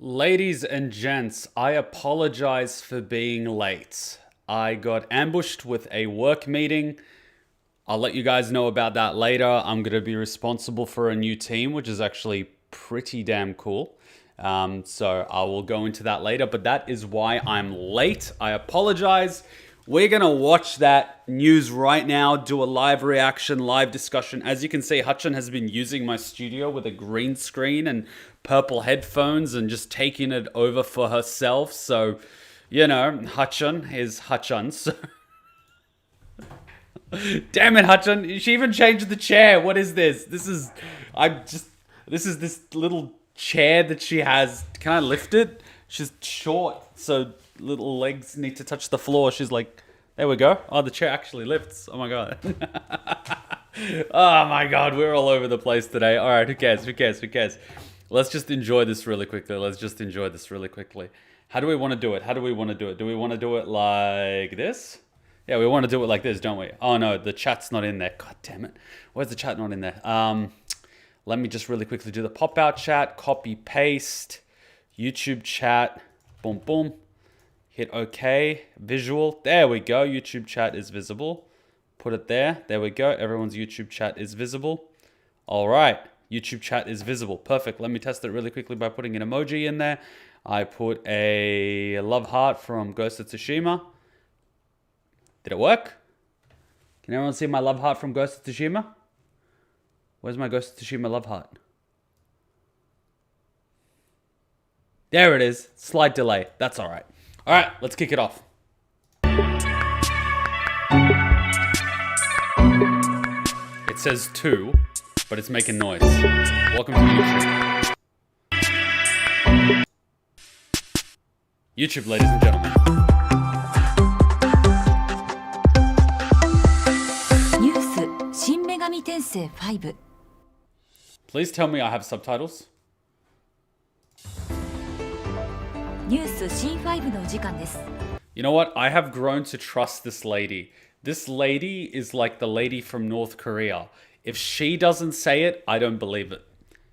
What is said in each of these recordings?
Ladies and gents, I apologize for being late. I got ambushed with a work meeting. I'll let you guys know about that later. I'm going to be responsible for a new team, which is actually pretty damn cool. So I will go into that later, but that is why I'm late. I apologize. We're going to watch that news right now, do a live reaction, live discussion. As you can see, Hutchin has been using my studio with a green screen and purple headphones and just taking it over for herself. So, you know, Hutchin is Hutchin. So damn it, Hutchin. She even changed the chair. What is this? This is this little chair that she has. Can I lift it? She's short, so little legs need to touch the floor. She's like, there we go. Oh, the chair actually lifts. Oh my god. Oh my god, we're all over the place today. All right, who cares? Let's just enjoy this really quickly. How do we want to do it? Do we want to do it like this? Yeah, we want to do it like this, don't we? Oh no, the chat's not in there. God damn it. Where's the chat not in there? Let me just really quickly do the pop-out chat. Copy, paste. YouTube chat. Boom, boom. Hit OK. Visual. There we go. YouTube chat is visible. Put it there. There we go. Everyone's YouTube chat is visible. All right. YouTube chat is visible. Perfect. Let me test it really quickly by putting an emoji in there. I put a love heart from Ghost of Tsushima. Did it work? Can everyone see my love heart from Ghost of Tsushima? Where's my Ghost of Tsushima love heart? There it is. Slight delay. That's all right. All right, let's kick it off. It says 2, but it's making noise. Welcome to YouTube. YouTube, ladies and gentlemen. News Shin Megami Tensei V. Please tell me I have subtitles. ニュース新5のお時間です。You know what? I have grown to trust this lady. This lady is like the lady from North Korea. If she doesn't say it, I don't believe it.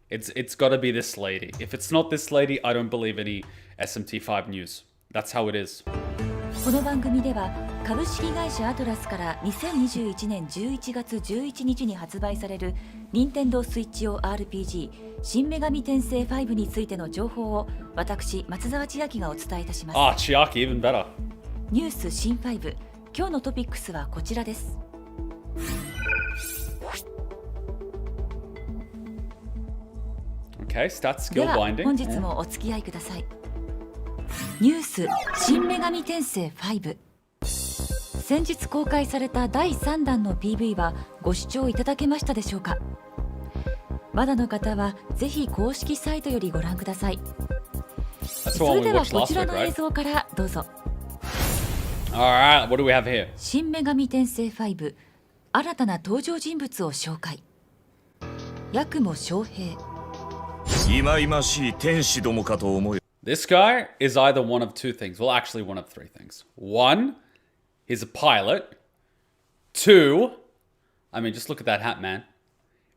It's got to be this lady. If it's not this lady, I don't believe any SMT5 news. That's how it is. この番組では株式会社アトラスから2021年11月11日に発売される任天堂スイッチ用 RPG 新女神転生5についての情報を私松澤千秋がお伝えいたします。Ah, Chiaki, even better. ニュース新5、今日のトピックスはこちらです。Okay, stat skill では binding. 本日もお付き合いください。ニュース新女神転生5。先日公開された第3弾の PV はご視聴いただけましたでしょうか。まだの方はぜひ公式サイトよりご覧ください。それではこちらの映像からどうぞ。Alright, what do we have here? 新女神転生5、新たな登場人物を紹介。八雲翔平。忌々しい天使どもかと思う。This guy is either one of two things. Well, actually one of three things. One, he's a pilot. Two, I mean, just look at that hat, man.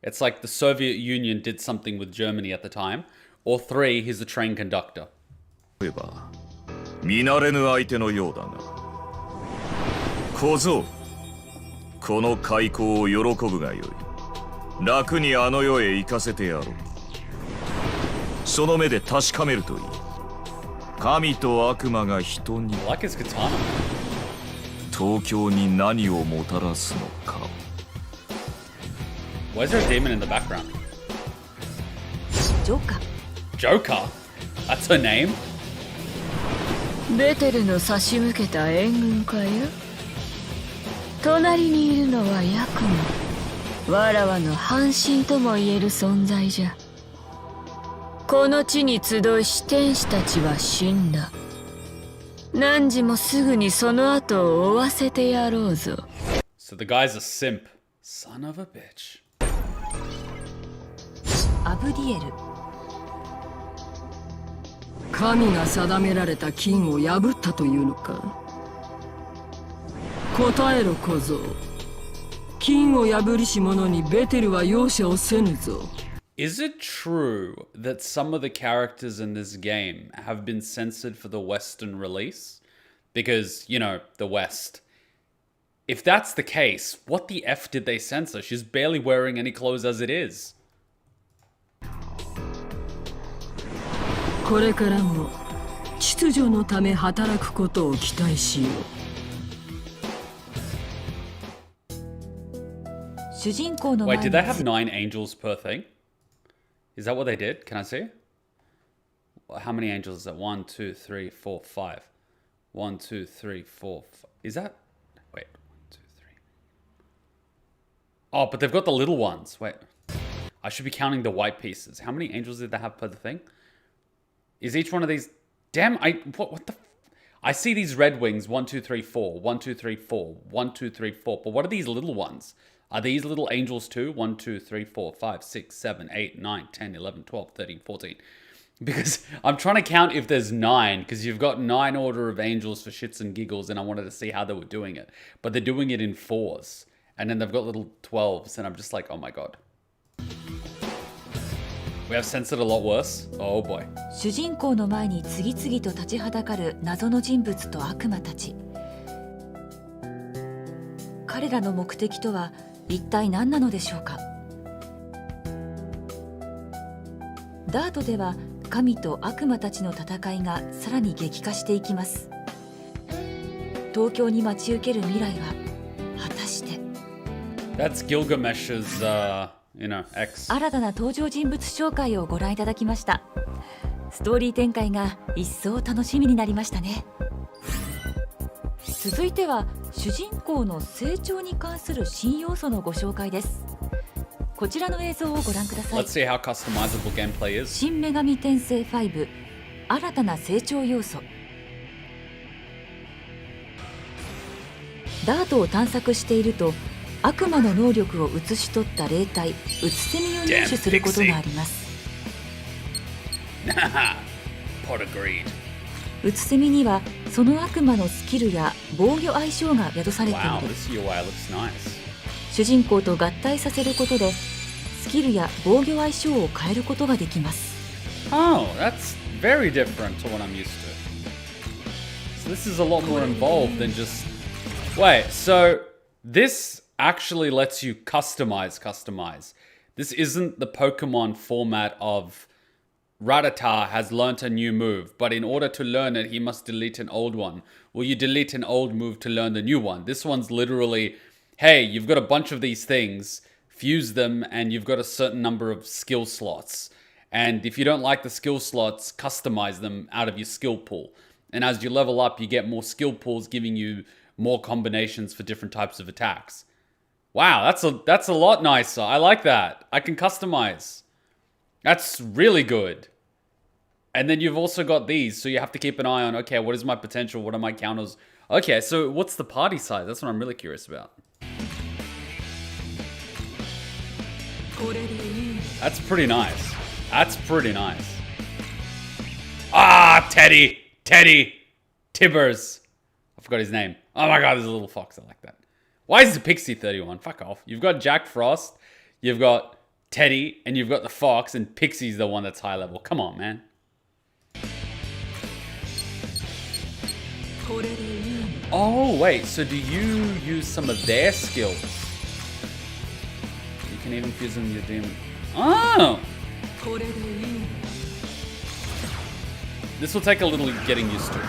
It's like the Soviet Union did something with Germany at the time. Or three, he's a train conductor. 見慣れぬ相手のようだが。小僧、この開口を喜ぶがよい。楽にあの世へ行かせてやろう。その目で確かめるといい。神と悪魔が人に、東京に何をもたらすのか。Why is there a demon in the background? ジョーカー。Joker? That's her name? ベテルの差し向けた援軍かよ。隣にいるのはヤクモ。わらわの半身とも言える存在じゃ。この地に集いし天使たちは死んだ。何時もすぐにその後を追わせてやろうぞ。So the guy's a simp. Son of a bitch. アブディエル。神が定められた禁を破ったというのか。答えろ小僧。禁を破りし者にベテルは容赦をせぬぞ。Is it true that some of the characters in this game have been censored for the Western release? Because, you know, the West. If that's the case, what the F did they censor? She's barely wearing any clothes as it is. これからも秩序のため働くことを期待しよう。主人公の Wait, 前 did に they have 9 angels per thing? Is that what they did? Can I see? How many angels is that? 1, 2, 3, 4, 5. 1, 2, 3, 4, 5. Is that... Wait. 1, 2, 3. Oh, but they've got the little ones. Wait. I should be counting the white pieces. How many angels did they have per thing? Is each one of these... Damn, what the... I see these red wings. 1, 2, 3, 4. 1, 2, 3, 4. 1, 2, 3, 4. But what are these little ones? Are these little angels too? 1, 2, 3, 4, 5, 6, 7, 8, 9, 10, 11, 12, 13, 14. Because I'm trying to count if there's 9, because you've got 9 order of angels for shits and giggles, and I wanted to see how they were doing it. But they're doing it in 4s. And then they've got little 12s, and I'm just like, oh my god. We have censored a lot worse. Oh boy. 主人公の前に次々と立ちはだかる謎の人物と悪魔たち。彼らの目的とは一体何なのでしょうか。ダートでは神と悪魔たちの戦いがさらに激化していきます。東京に待ち受ける未来は果たして。That's Gilgamesh's, X. 新たな登場人物紹介をご覧いただきました。ストーリー展開が一層楽しみになりましたね。続いては主人公の成長に関する新要素のご紹介です。こちらの映像をご覧ください。 Let's see how customizable gameplay is. 新女神転生5新たな成長要素。ダートを探索していると悪魔の能力を写し取った霊体うつセミを入手することがあります。うつセミにはその悪魔のスキルや防御相性が宿されている。主人公と合体させることでスキルや防御相性を変えることができます。Oh, that's very different to what I'm used to. So this is a lot more involved than just... Wait, so this actually lets you customize. This isn't the Pokemon format of Rattata has learnt a new move, but in order to learn it, he must delete an old one. Well, you delete an old move to learn the new one. This one's literally, hey, you've got a bunch of these things, fuse them, and you've got a certain number of skill slots. And if you don't like the skill slots, customize them out of your skill pool. And as you level up, you get more skill pools, giving you more combinations for different types of attacks. Wow, that's a lot nicer. I like that. I can customize. That's really good. And then you've also got these, so you have to keep an eye on, okay, what is my potential? What are my counters? Okay, so what's the party size? That's what I'm really curious about. That's pretty nice. That's pretty nice. Ah, Teddy, Tibbers. I forgot his name. Oh my god, there's a little fox. I like that. Why is the Pixie 31? Fuck off. You've got Jack Frost, you've got Teddy, and you've got the fox, and Pixie's the one that's high level. Come on, man. Oh, wait, so do you use some of their skills? You can even fuse them with your demon. Oh! This will take a little getting used to.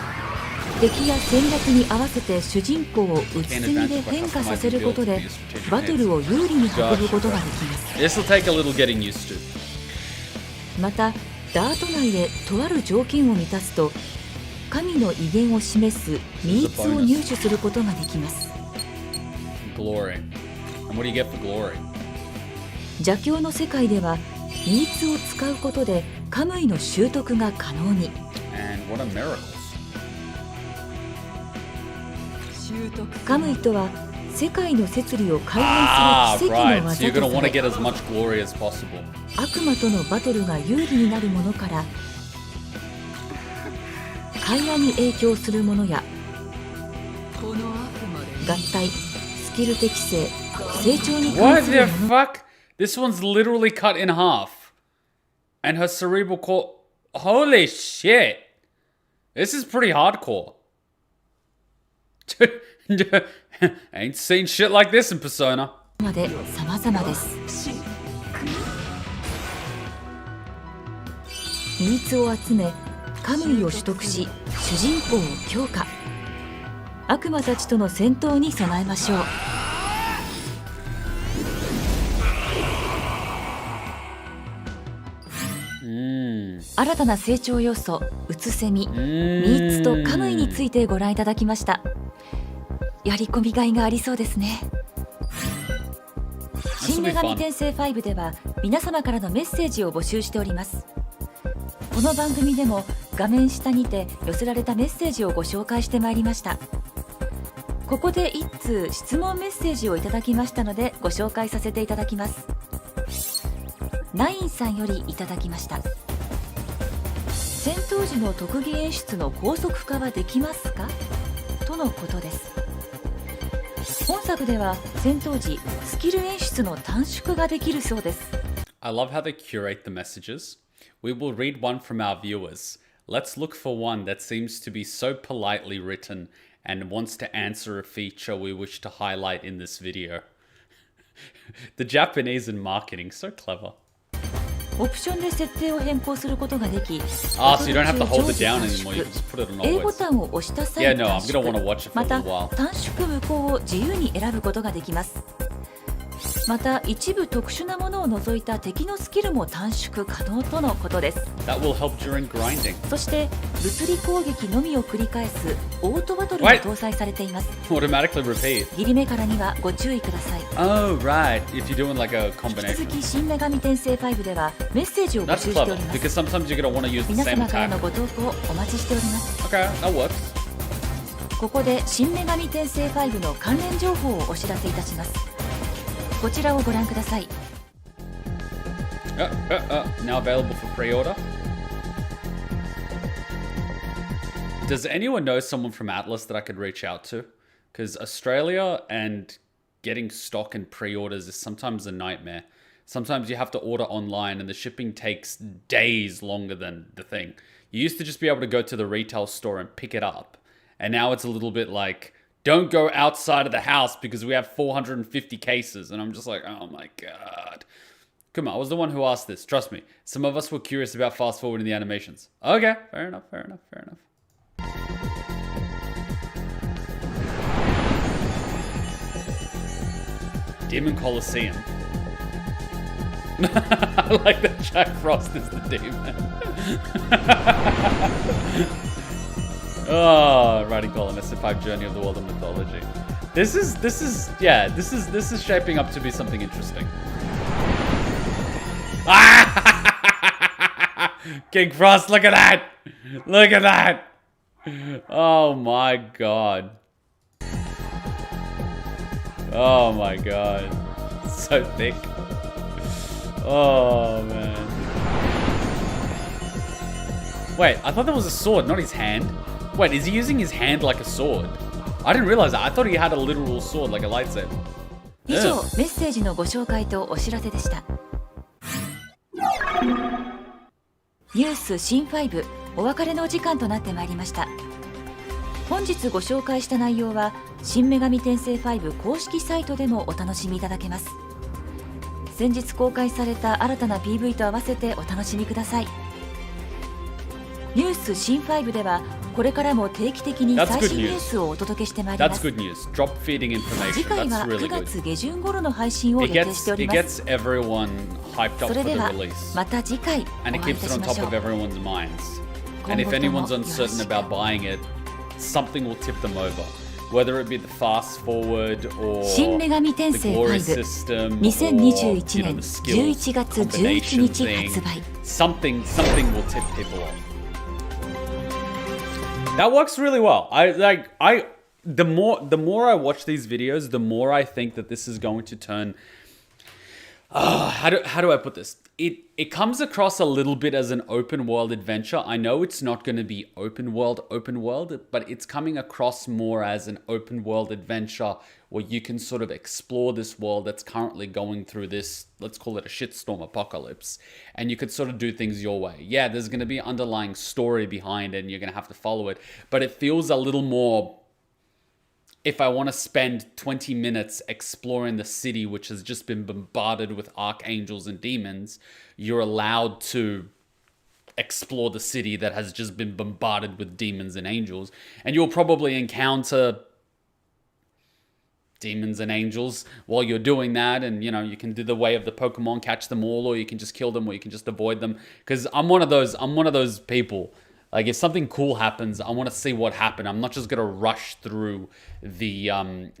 敵や戦略に合わせて主人公をうつセミで変化させることでバトルを有利に運ぶことができます。 This will take a little getting used to. またダート内でとある条件を満たすと神の威厳を示すミーツを入手することができます。 Glory. And what do you get for glory? 邪教の世界ではミーツを使うことでカムイの習得が可能に。 And what a miracle. カムイとは世界の摂理を改変する奇跡の技とされ、悪魔とのバトルが有利になるものから会話に影響するものや合体、スキル適正、成長に関するもの。 What the fuck? This one's literally cut in half. And her cerebral core... Holy shit! This is pretty hardcore. Ain't seen shit like this in Persona. まで様々です。ミーツを集め、カムイを取得し、主人公を強化。悪魔たちとの戦闘に備えましょう。新たな成長要素、うつせみ、ミーツとカムイについてご覧いただきました。やり込みがいがありそうですね。新女神転生5では皆様からのメッセージを募集しております。この番組でも画面下にて寄せられたメッセージをご紹介してまいりました。ここで一通質問メッセージをいただきましたのでご紹介させていただきます。ナインさんよりいただきました。戦闘時の特技演出の高速化はできますかとのことです。本作では戦闘時スキル演出の短縮ができるそうです。 I love how they curate the messages. We will read one from our viewers. Let's look for one that seems to be so politely written and wants to answer a feature we wish to highlight in this video. The Japanese in marketing, so clever. オプションで設定を変更することができ、Ah, so you don't have to hold it down anymore. You just put it on A ボ always. タンを押した際 Yeah, に no, 短 I'm gonna 縮、 want to watch it for ま a た little while. 短縮無効を自由に選ぶことができます。また一部特殊なものを除いた敵のスキルも短縮可能とのことです。 That will help during grinding. そして物理攻撃のみを繰り返すオートバトルも搭載されています。 Automatically repeat. ギリ目からにはご注意ください。 Oh, right. If you're doing like a 引き combination. 続き新女神転生5ではメッセージを募 That's 集してお clever りま because す。 sometimes you're gonna want to use the 皆 same 様から attack. のご投稿お待ちしております。 Okay, that works. ここで新女神転生5の関連情報をお知らせいたします。こちらをご覧ください。 Now available for pre-order. Does anyone know someone from Atlas that I could reach out to? Because Australia and getting stock and pre-orders is sometimes a nightmare. Sometimes you have to order online and the shipping takes days longer than the thing. You used to just be able to go to the retail store and pick it up. And now it's a little bit like, don't go outside of the house because we have 450 cases. And I'm just like, oh my God. Kuma, I was the one who asked this. Trust me. Some of us were curious about fast forwarding the animations. Okay, fair enough, fair enough, fair enough. Demon Colosseum. I like that Jack Frost is the demon. Oh, writing column, SF5 Journey of the World of Mythology. This is shaping up to be something interesting. King Frost, look at that! Look at that! Oh my God. Oh my God. So thick. Oh man. Wait, I thought that was a sword, not his hand. Wait, is he using his hand like a sword? I didn't realize that. I thought he had a literal sword like a lightsaber. 以上、メッセージのご紹介とお知らせでした。ニュース新5お別れのお時間となってまいりました。本日ご紹介した内容は新女神転生5公式サイトでもお楽しみいただけます。先日公開された新たな PV と合わせてお楽しみください。ニュース新5ではこれからも定期的に最新ニュースをお届けしてまいります。 That's good news. Drop feeding information. 次回は That's really 9 good. 月下旬頃の配信を予定しており It ます。 gets everyone hyped up そ for れ the では release. また次回お And it 会いい keeps た it し on まし top ょ of う。 everyone's minds. And if 今後とも anyone's よろし uncertain く about buying it, something will tip them over. Whether it be the fast forward or 新女神転 the 生 glory 5 system or 2021 you know, 年 the skills 11月11 combination 日 thing. 発売。 Something will tip people off. That works really well. The more I watch these videos, the more I think that this is going to turn How do I put this? It comes across a little bit as an open world adventure. I know it's not going to be open world, but it's coming across more as an open world adventure where you can sort of explore this world that's currently going through this, let's call it a shitstorm apocalypse, and you could sort of do things your way. Yeah, there's going to be an underlying story behind it and you're going to have to follow it, but it feels a little more, if I want to spend 20 minutes exploring the city, which has just been bombarded with archangels and demons, you're allowed to explore the city that has just been bombarded with demons and angels. And you'll probably encounter demons and angels while you're doing that. And, you know, you can do the way of the Pokemon, catch them all, or you can just kill them, or you can just avoid them. Because I'm one of those people. Like, if something cool happens, I want to see what happened. I'm not just going to rush through the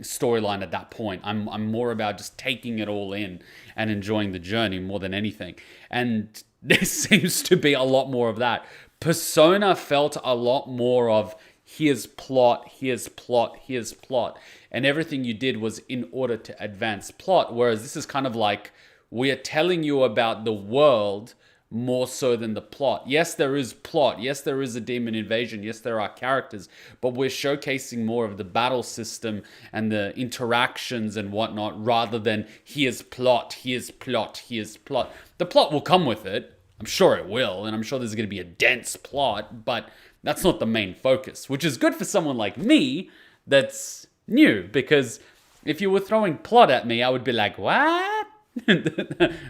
storyline at that point. I'm more about just taking it all in and enjoying the journey more than anything. And there seems to be a lot more of that. Persona felt a lot more of here's plot, here's plot, here's plot. And everything you did was in order to advance plot. Whereas this is kind of like, we are telling you about the world more so than the plot. Yes, there is plot. Yes, there is a demon invasion. Yes, there are characters, but we're showcasing more of the battle system and the interactions and whatnot, rather than here's plot, here's plot, here's plot. The plot will come with it. I'm sure it will, and I'm sure there's going to be a dense plot, but that's not the main focus, which is good for someone like me that's new, because if you were throwing plot at me, I would be like, what?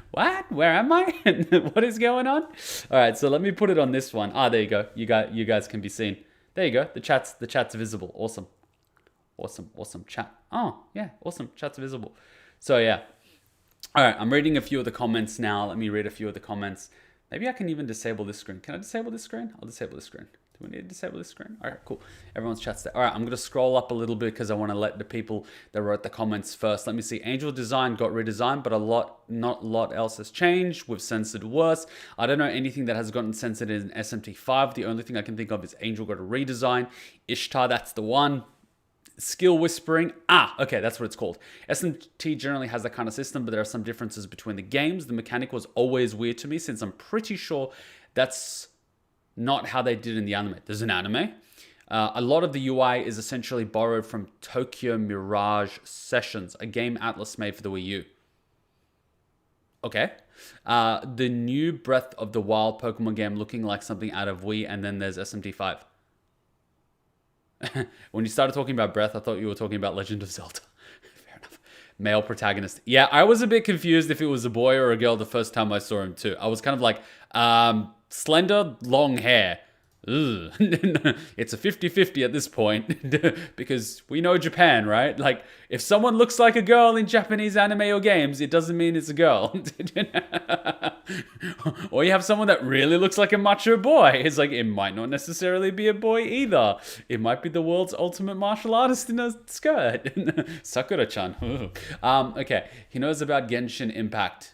What? Where am I? What is going on? All right, so let me put it on this one. There you go. You guys can be seen. There you go. The chat's visible. Awesome chat. Oh yeah, awesome. Chat's visible. So yeah. All right, I'm reading a few of the comments now. Let me read a few of the comments. Maybe I can even disable this screen. Can I disable this screen? I'll disable this screen. Do we need to disable this screen? All right, cool. Everyone's chat's there. All right, I'm going to scroll up a little bit because I want to let the people that wrote the comments first. Let me see. Angel design got redesigned, but not a lot else has changed. We've censored worse. I don't know anything that has gotten censored in SMT5. The only thing I can think of is Angel got a redesign. Ishtar, that's the one. Skill whispering. Okay, that's what it's called. SMT generally has that kind of system, but there are some differences between the games. The mechanic was always weird to me, since I'm pretty sure that's not how they did in the anime. There's an anime. A lot of the UI is essentially borrowed from Tokyo Mirage Sessions, a game Atlas made for the Wii U. Okay. The new Breath of the Wild Pokemon game looking like something out of Wii, and then there's SMT5. When you started talking about Breath, I thought you were talking about Legend of Zelda. Fair enough. Male protagonist. Yeah, I was a bit confused if it was a boy or a girl the first time I saw him too. I was kind of like, slender, long hair. Ugh. It's a 50-50 at this point because we know Japan, right? Like, if someone looks like a girl in Japanese anime or games, it doesn't mean it's a girl. Or you have someone that really looks like a macho boy. It's like, it might not necessarily be a boy either. It might be the world's ultimate martial artist in a skirt. Sakura-chan. Okay, he knows about Genshin Impact.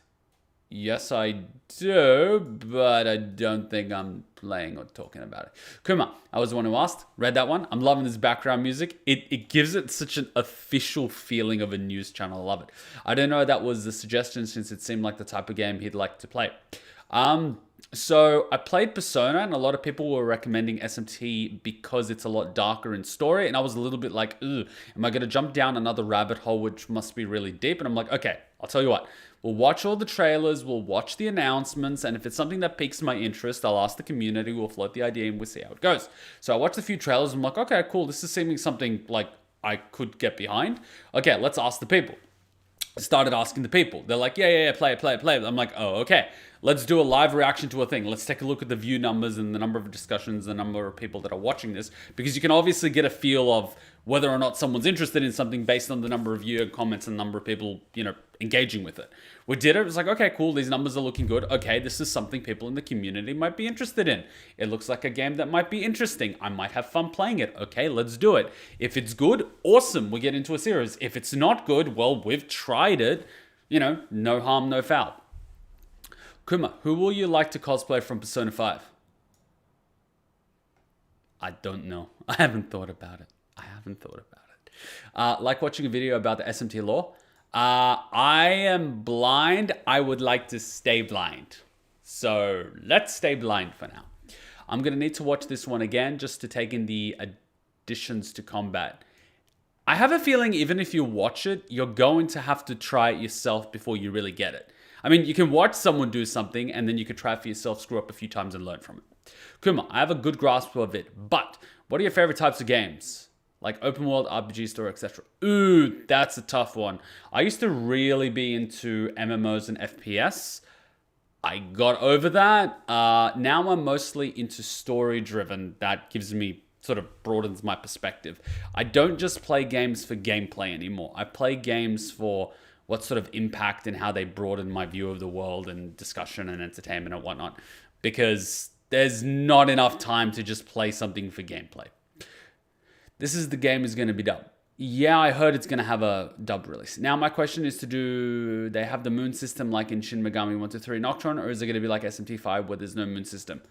Yes, I do, but I don't think I'm playing or talking about it. Kuma, I was the one who asked. Read that one. I'm loving this background music. It gives it such an official feeling of a news channel. I love it. I don't know if that was the suggestion, since it seemed like the type of game he'd like to play. So I played Persona, and a lot of people were recommending SMT because it's a lot darker in story. And I was a little bit like, am I going to jump down another rabbit hole, which must be really deep? And I'm like, okay, I'll tell you what. We'll watch all the trailers, we'll watch the announcements, and if it's something that piques my interest, I'll ask the community, we'll float the idea, and we'll see how it goes. So I watched a few trailers, and I'm like, okay, cool, this is seeming something like I could get behind. Okay, let's ask the people. I started asking the people. They're like, yeah, play it. I'm like, oh, okay. Let's do a live reaction to a thing. Let's take a look at the view numbers and the number of discussions, the number of people that are watching this, because you can obviously get a feel of whether or not someone's interested in something based on the number of viewer comments and number of people, engaging with it. We did it. It was like, okay, cool. These numbers are looking good. Okay, this is something people in the community might be interested in. It looks like a game that might be interesting. I might have fun playing it. Okay, let's do it. If it's good, awesome. We get into a series. If it's not good, well, we've tried it. No harm, no foul. Kuma, who will you like to cosplay from Persona 5? I don't know. I haven't thought about it. Like watching a video about the SMT lore. I am blind. I would like to stay blind. So let's stay blind for now. I'm going to need to watch this one again just to take in the additions to combat. I have a feeling even if you watch it, you're going to have to try it yourself before you really get it. I mean, you can watch someone do something and then you can try it for yourself, screw up a few times and learn from it. Kuma, I have a good grasp of it, but what are your favorite types of games? Like open world, RPG, story, etc. Ooh, that's a tough one. I used to really be into MMOs and FPS. I got over that. Now I'm mostly into story driven. That gives me sort of broadens my perspective. I don't just play games for gameplay anymore. I play games for what sort of impact and how they broaden my view of the world and discussion and entertainment and whatnot. Because there's not enough time to just play something for gameplay. This is the game is going to be dubbed. Yeah, I heard it's going to have a dub release. Now my question is do they have the moon system like in Shin Megami 1-3 Nocturne, or is it going to be like SMT5 where there's no moon system?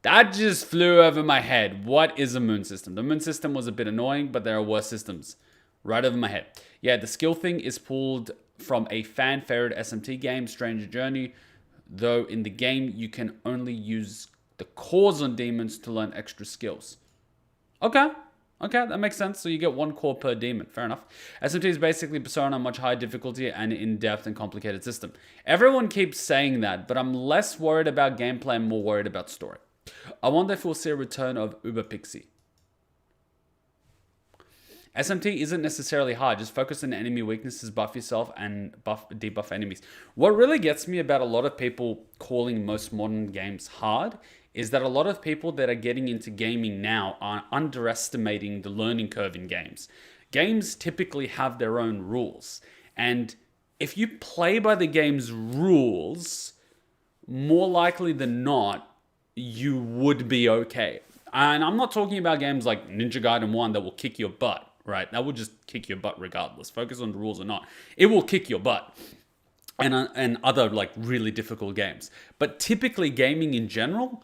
That just flew over my head. What is a moon system? The moon system was a bit annoying, but there are worse systems. Right over my head. Yeah, the skill thing is pulled from a fan-favorite SMT game, Stranger Journey, though in the game you can only use the cores on demons to learn extra skills. Okay, that makes sense. So you get 1 core per demon. Fair enough. SMT is basically Persona, much higher difficulty and in-depth and complicated system. Everyone keeps saying that, but I'm less worried about gameplay and more worried about story. I wonder if we'll see a return of Uber Pixie. SMT isn't necessarily hard. Just focus on enemy weaknesses, buff yourself, and debuff enemies. What really gets me about a lot of people calling most modern games hard is that a lot of people that are getting into gaming now are underestimating the learning curve in games. Games typically have their own rules. And if you play by the game's rules, more likely than not, you would be okay. And I'm not talking about games like Ninja Gaiden 1 that will kick your butt, right? That will just kick your butt regardless. Focus on the rules or not. It will kick your butt. And other like really difficult games. But typically gaming in general,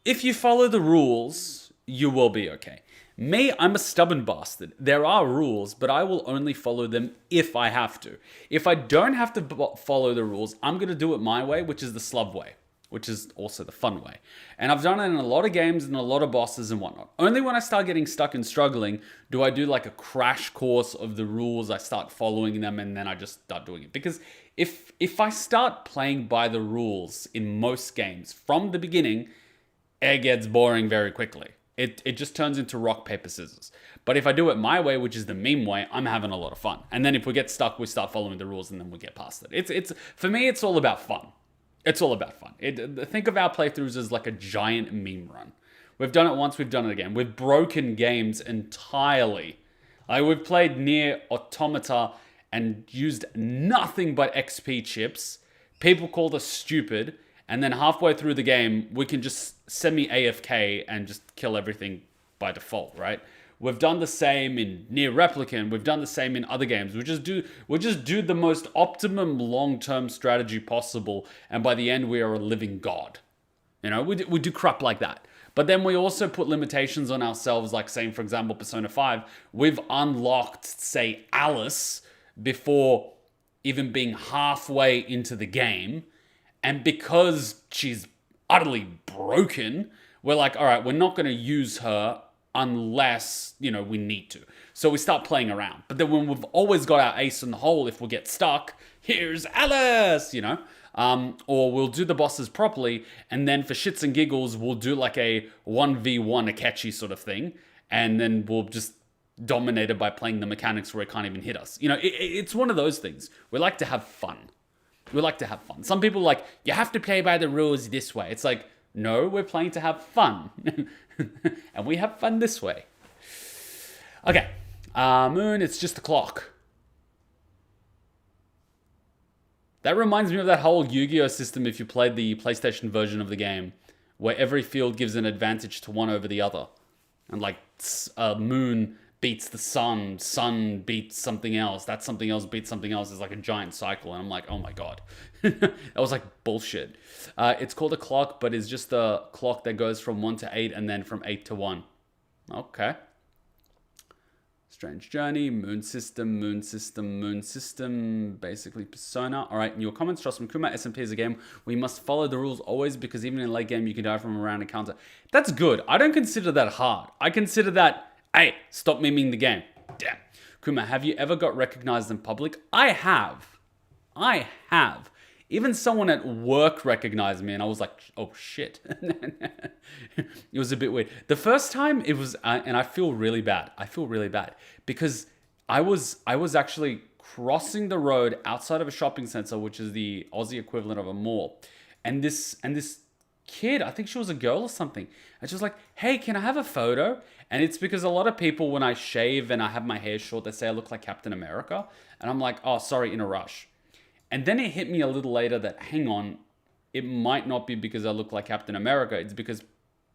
if you follow the rules, you will be okay. Me, I'm a stubborn bastard. There are rules, but I will only follow them if I have to. If I don't have to follow the rules, I'm going to do it my way, which is the slub way, which is also the fun way. And I've done it in a lot of games and a lot of bosses and whatnot. Only when I start getting stuck and struggling do I do like a crash course of the rules. I start following them and then I just start doing it. Because if I start playing by the rules in most games from the beginning, it gets boring very quickly. It just turns into rock, paper, scissors. But if I do it my way, which is the meme way, I'm having a lot of fun. And then if we get stuck, we start following the rules and then we get past it. It's for me, it's all about fun. It's all about fun. Think of our playthroughs as like a giant meme run. We've done it once, we've done it again. We've broken games entirely. Like we've played Nier Automata and used nothing but XP chips. People called us stupid. And then halfway through the game, we can just semi-AFK and just kill everything by default, right? We've done the same in Nier Replicant. We've done the same in other games. We just do the most optimum long-term strategy possible. And by the end, we are a living god. You know, we do crap like that. But then we also put limitations on ourselves, like saying, for example, Persona 5. We've unlocked, say, Alice before even being halfway into the game. And because she's utterly broken, we're like, all right, we're not going to use her unless, you know, we need to. So we start playing around. But then when we've always got our ace in the hole, if we get stuck, here's Alice, you know. Or we'll do the bosses properly, and then for shits and giggles, we'll do like a 1v1 Akechi sort of thing. And then we'll just dominate it by playing the mechanics where it can't even hit us. You know, it's one of those things. We like to have fun. We like to have fun. Some people are like, you have to play by the rules this way. It's like, no, we're playing to have fun. And we have fun this way. Okay. Moon, it's just a clock. That reminds me of that whole Yu-Gi-Oh system if you played the PlayStation version of the game, where every field gives an advantage to one over the other. And like, moon beats the sun beats something else, that something else beats something else. It's like a giant cycle, and I'm like, oh my god. That was like bullshit. It's called a clock, but it's just a clock that goes from 1 to 8 and then from 8 to 1. Okay. Strange Journey, Moon System, Moon System, Moon System, basically Persona. All right, in your comments, trust me, Kuma, SMT is a game where you must follow the rules always because even in late game, you can die from a random encounter. That's good. I don't consider that hard. I consider that, hey, stop memeing the game. Damn. Kuma, have you ever got recognized in public? I have. Even someone at work recognized me and I was like, oh shit. It was a bit weird. The first time it was, and I feel really bad. Because I was actually crossing the road outside of a shopping center, which is the Aussie equivalent of a mall. And this kid, I think she was a girl or something. And she was like, hey, can I have a photo? And it's because a lot of people, when I shave and I have my hair short, they say I look like Captain America. And I'm like, oh, sorry, in a rush. And then it hit me a little later that, hang on, it might not be because I look like Captain America. It's because,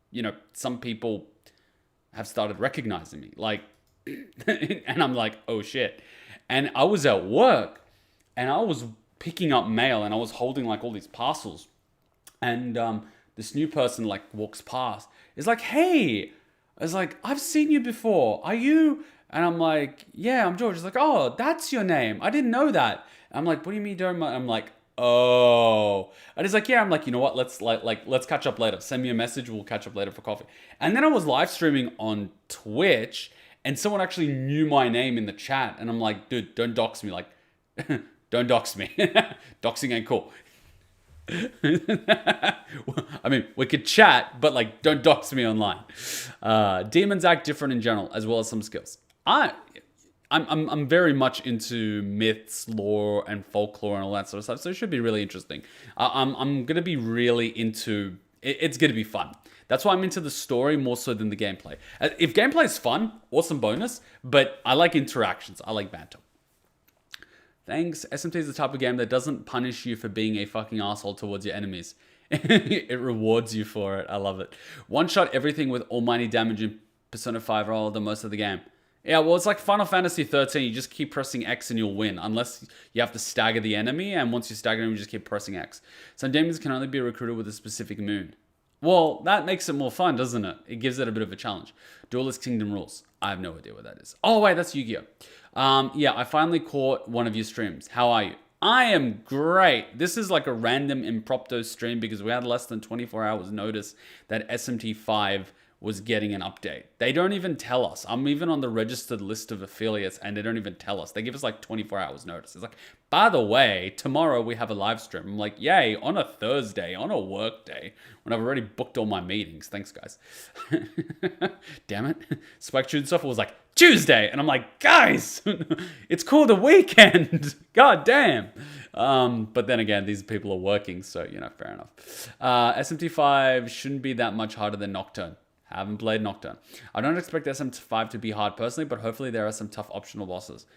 you know, some people have started recognizing me. Like, and I'm like, oh shit. And I was at work and I was picking up mail and I was holding like all these parcels. And this new person like walks past. It's like, hey, I was like, I've seen you before. Are you? And I'm like, yeah, I'm George. He's like, oh, that's your name. I didn't know that. I'm like, what do you mean doing? I'm like, oh. And he's like, yeah. I'm like, you know what? Let's let's catch up later. Send me a message. We'll catch up later for coffee. And then I was live streaming on Twitch, and someone actually knew my name in the chat. And I'm like, dude, don't dox me. Like, don't dox me. Doxing ain't cool. I mean, we could chat, but like, don't dox me online. Demons act different in general, as well as some skills. I'm very much into myths, lore, and folklore and all that sort of stuff, so it should be really interesting. I'm gonna be really into it. It's gonna be fun. That's why I'm into the story more so than the gameplay. If gameplay is fun, awesome bonus, but I like interactions. I like banter. Thanks. SMT is the type of game that doesn't punish you for being a fucking asshole towards your enemies. It rewards you for it. I love it. One shot everything with almighty damage in Persona 5 or the most of the game. Yeah, well, it's like Final Fantasy 13. You just keep pressing X and you'll win. Unless you have to stagger the enemy. And once you stagger them, you just keep pressing X. Some demons can only be recruited with a specific moon. Well, that makes it more fun, doesn't it? It gives it a bit of a challenge. Duelist Kingdom Rules. I have no idea what that is. Oh, wait, that's Yu-Gi-Oh! Yeah, I finally caught one of your streams. How are you? I am great. This is like a random impromptu stream because we had less than 24 hours notice that SMT5 was getting an update. They don't even tell us. I'm even on the registered list of affiliates and they don't even tell us. They give us like 24 hours notice. It's like, by the way, tomorrow we have a live stream. I'm like, yay, on a Thursday, on a work day, when I've already booked all my meetings. Thanks, guys. Damn it. Spike Tune Software was like, Tuesday. And I'm like, guys, it's called a weekend. God damn. But then again, these people are working. So, you know, fair enough. SMT5 shouldn't be that much harder than Nocturne. Haven't played Nocturne. I don't expect SMT5 to be hard personally, but hopefully there are some tough optional bosses.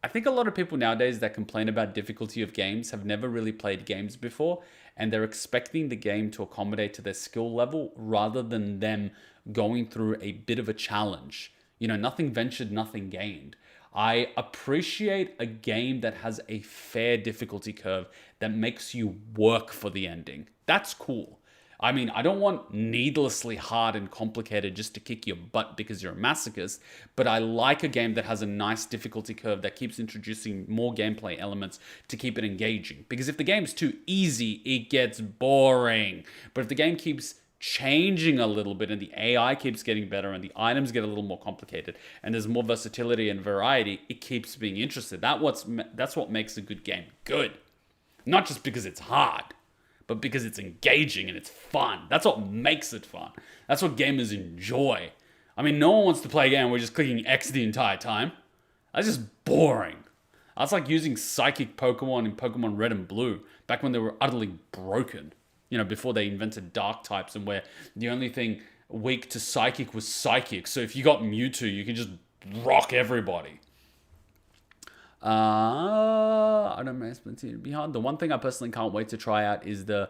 I think a lot of people nowadays that complain about difficulty of games have never really played games before, and they're expecting the game to accommodate to their skill level rather than them going through a bit of a challenge. You know, nothing ventured, nothing gained. I appreciate a game that has a fair difficulty curve that makes you work for the ending. That's cool. I mean, I don't want needlessly hard and complicated just to kick your butt because you're a masochist, but I like a game that has a nice difficulty curve that keeps introducing more gameplay elements to keep it engaging. Because if the game's too easy, it gets boring. But if the game keeps changing a little bit and the AI keeps getting better and the items get a little more complicated and there's more versatility and variety, it keeps being interested. That's what makes a good game good. Not just because it's hard, but because it's engaging and it's fun. That's what makes it fun. That's what gamers enjoy. I mean, no one wants to play a game where we're just clicking X the entire time. That's just boring. That's like using psychic Pokemon in Pokemon Red and Blue, back when they were utterly broken. You know, before they invented dark types and where the only thing weak to psychic was psychic. So if you got Mewtwo, you can just rock everybody. I don't know, SMT to be hard. The one thing I personally can't wait to try out is the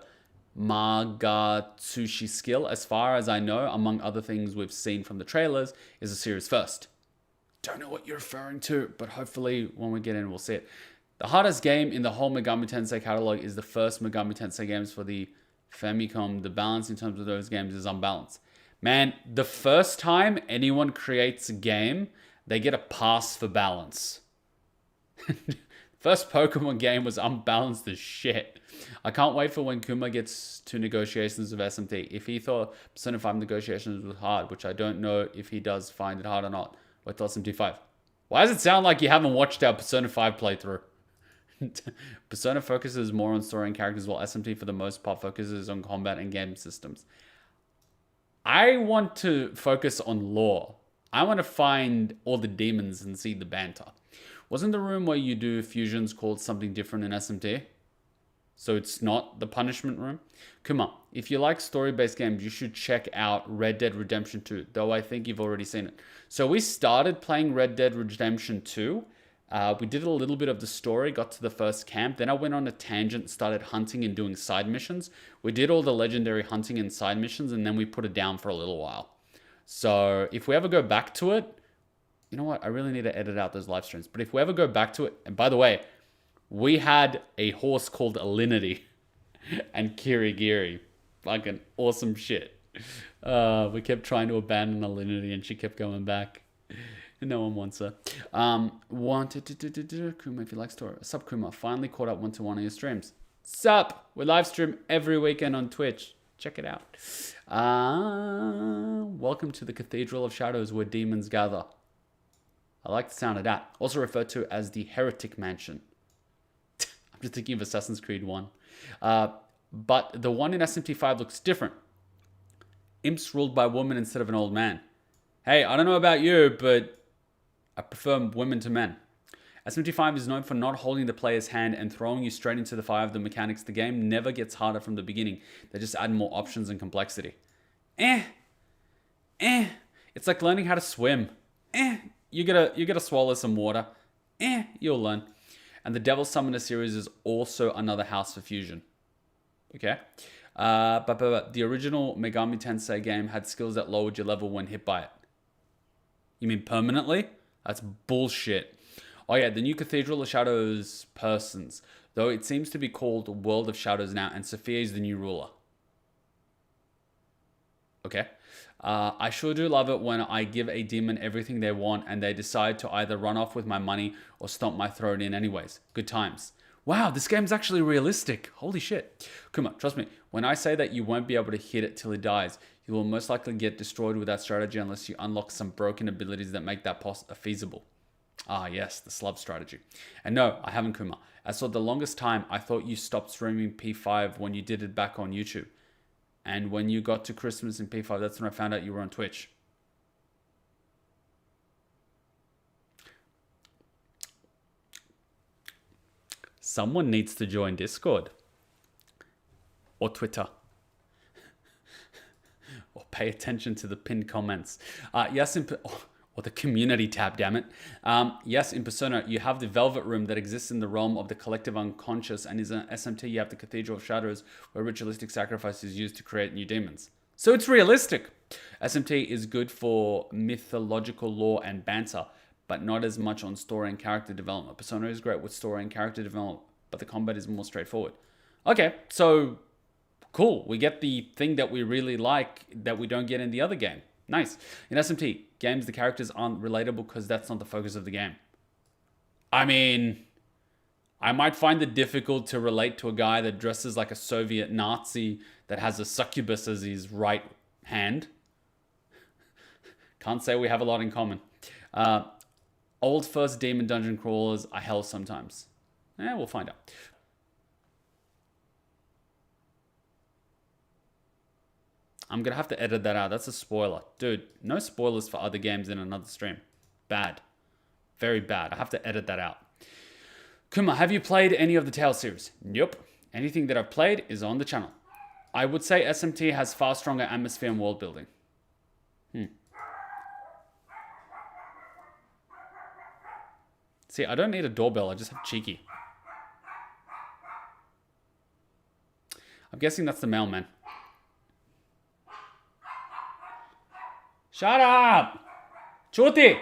Magatsushi skill. As far as I know, among other things we've seen from the trailers, is a series first. Don't know what you're referring to, but hopefully when we get in, we'll see it. The hardest game in the whole Megami Tensei catalog is the first Megami Tensei games for the Famicom. The balance in terms of those games is unbalanced. Man, the first time anyone creates a game, they get a pass for balance. First Pokemon game was unbalanced as shit. I can't wait for when Kuma gets to negotiations with SMT. If he thought Persona 5 negotiations was hard, which I don't know if he does find it hard or not, wait till SMT5. Why does it sound like you haven't watched our Persona 5 playthrough? Persona focuses more on story and characters, while SMT for the most part focuses on combat and game systems. I want to focus on lore. I want to find all the demons and see the banter. Wasn't the room where you do fusions called something different in SMT? So it's not the punishment room? Kuma, if you like story-based games, you should check out Red Dead Redemption 2, though I think you've already seen it. So we started playing Red Dead Redemption 2. We did a little bit of the story, got to the first camp. Then I went on a tangent, started hunting and doing side missions. We did all the legendary hunting and side missions, and then we put it down for a little while. So if we ever go back to it, you know what? I really need to edit out those live streams. But if we ever go back to it, and by the way, we had a horse called Alinity and Kirigiri. Fucking awesome shit. We kept trying to abandon Alinity and she kept going back. No one wants her. Wanted to Kuma, if you like story. Sup, Kuma. Finally caught up to one of your streams. Sup? We live stream every weekend on Twitch. Check it out. Welcome to the Cathedral of Shadows where demons gather. I like the sound of that. Also referred to as the Heretic Mansion. I'm just thinking of Assassin's Creed 1. But the one in SMT5 looks different. Imps ruled by women instead of an old man. Hey, I don't know about you, but I prefer women to men. SMT5 is known for not holding the player's hand and throwing you straight into the fire of the mechanics. The game never gets harder from the beginning. They just add more options and complexity. It's like learning how to swim. You gotta swallow some water. You'll learn. And the Devil Summoner series is also another house for fusion. Okay. But the original Megami Tensei game had skills that lowered your level when hit by it. You mean permanently? That's bullshit. Oh yeah, the new Cathedral of Shadows persons. Though it seems to be called World of Shadows now, and Sophia is the new ruler. Okay. I sure do love it when I give a demon everything they want and they decide to either run off with my money or stomp my throat in anyways. Good times. Wow, this game's actually realistic. Holy shit. Kuma, trust me, when I say that you won't be able to hit it till it dies, you will most likely get destroyed with that strategy unless you unlock some broken abilities that make that feasible. Ah, yes, the slub strategy. And no, I haven't, Kuma. As for the longest time, I thought you stopped streaming P5 when you did it back on YouTube. And when you got to Christmas in P5, that's when I found out you were on Twitch. Someone needs to join Discord. Or Twitter. Or pay attention to the pinned comments. Or the community tab, damn it. Yes, in Persona, you have the Velvet Room that exists in the realm of the collective unconscious, and in SMT, you have the Cathedral of Shadows, where ritualistic sacrifice is used to create new demons. So it's realistic. SMT is good for mythological lore and banter, but not as much on story and character development. Persona is great with story and character development, but the combat is more straightforward. Okay, so cool. We get the thing that we really like that we don't get in the other game. Nice. In SMT, games, the characters aren't relatable because that's not the focus of the game. I mean, I might find it difficult to relate to a guy that dresses like a Soviet Nazi that has a succubus as his right hand. Can't say we have a lot in common. Old first demon dungeon crawlers are hell sometimes. We'll find out. I'm going to have to edit that out. That's a spoiler. Dude, no spoilers for other games in another stream. Bad. Very bad. I have to edit that out. Kuma, have you played any of the Tales series? Nope. Anything that I've played is on the channel. I would say SMT has far stronger atmosphere and world building. See, I don't need a doorbell. I just have Cheeky. I'm guessing that's the mailman. Shut up! Chuti!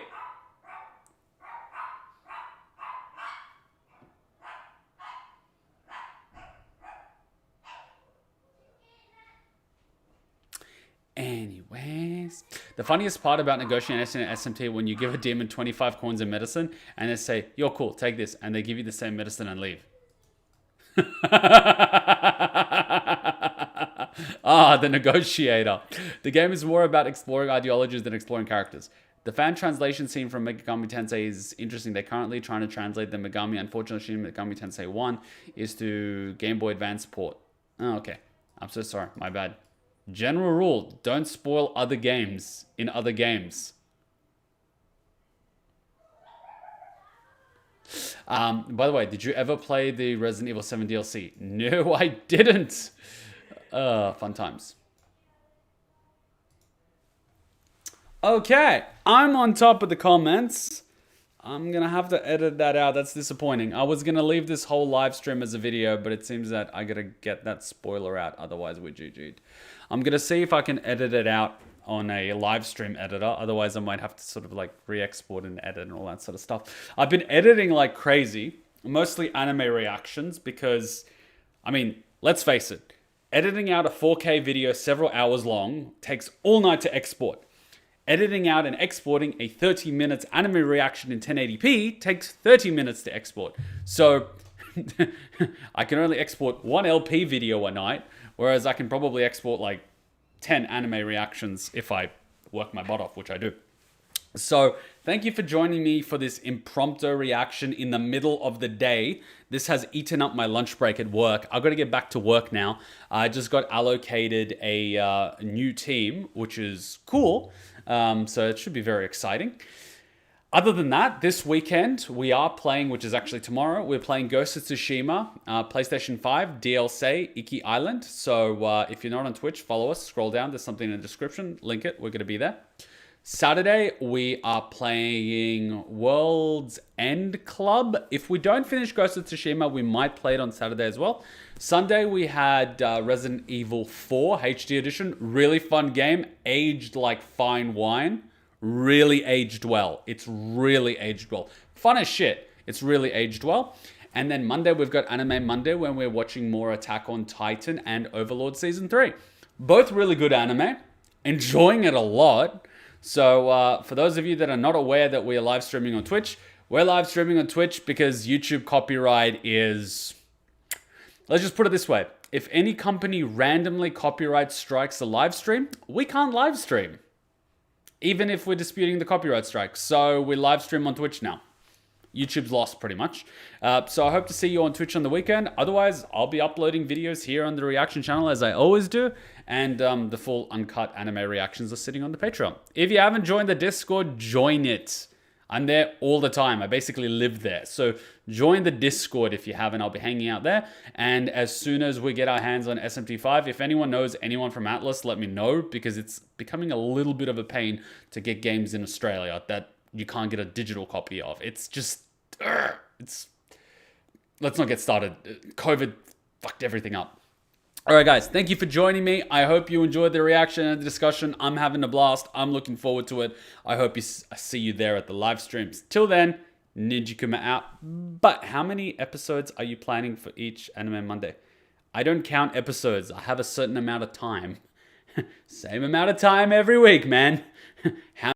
Anyway, The funniest part about negotiating SMT when you give a demon 25 coins of medicine and they say, "You're cool, take this," and they give you the same medicine and leave. The negotiator. The game is more about exploring ideologies than exploring characters. The fan translation scene from Megami Tensei is interesting. They're currently trying to translate the Megami. Unfortunately, Shin Megami Tensei 1 is to Game Boy Advance port. Oh, okay. I'm so sorry. My bad. General rule, don't spoil other games in other games. By the way, did you ever play the Resident Evil 7 DLC? No, I didn't. Fun times. Okay, I'm on top of the comments. I'm gonna have to edit that out. That's disappointing. I was gonna leave this whole live stream as a video, but it seems that I gotta get that spoiler out. Otherwise, we're GG'd. I'm gonna see if I can edit it out on a live stream editor. Otherwise, I might have to sort of like re-export and edit and all that sort of stuff. I've been editing like crazy, mostly anime reactions because, I mean, let's face it, editing out a 4K video several hours long takes all night to export. Editing out and exporting a 30 minutes anime reaction in 1080p takes 30 minutes to export. So I can only export one LP video a night, whereas I can probably export like 10 anime reactions if I work my butt off, which I do. So thank you for joining me for this impromptu reaction in the middle of the day. This has eaten up my lunch break at work. I've got to get back to work now. I just got allocated a new team, which is cool. So it should be very exciting. Other than that, this weekend we are playing, which is actually tomorrow, we're playing Ghost of Tsushima, PlayStation 5, DLC, Iki Island. So if you're not on Twitch, follow us, scroll down, there's something in the description, link it, we're going to be there. Saturday, we are playing World's End Club. If we don't finish Ghost of Tsushima, we might play it on Saturday as well. Sunday, we had Resident Evil 4 HD Edition. Really fun game, aged like fine wine. Really aged well. It's really aged well. Fun as shit. It's really aged well. And then Monday, we've got Anime Monday when we're watching more Attack on Titan and Overlord Season 3. Both really good anime. Enjoying it a lot. So for those of you that are not aware that we are live streaming on Twitch, we're live streaming on Twitch because YouTube copyright is... Let's just put it this way. If any company randomly copyright strikes a live stream, we can't live stream. Even if we're disputing the copyright strike. So we live stream on Twitch now. YouTube's lost pretty much. So I hope to see you on Twitch on the weekend. Otherwise, I'll be uploading videos here on the reaction channel as I always do. And the full uncut anime reactions are sitting on the Patreon. If you haven't joined the Discord, join it. I'm there all the time. I basically live there. So join the Discord if you haven't. I'll be hanging out there. And as soon as we get our hands on SMT5, if anyone knows anyone from Atlas, let me know. Because it's becoming a little bit of a pain to get games in Australia that you can't get a digital copy of. It's just... Let's not get started. COVID fucked everything up. All right, guys, thank you for joining me. I hope you enjoyed the reaction and the discussion. I'm having a blast. I'm looking forward to it. I hope I see you there at the live streams. Till then, Ninja Kuma out. But how many episodes are you planning for each Anime Monday? I don't count episodes. I have a certain amount of time. Same amount of time every week, man. How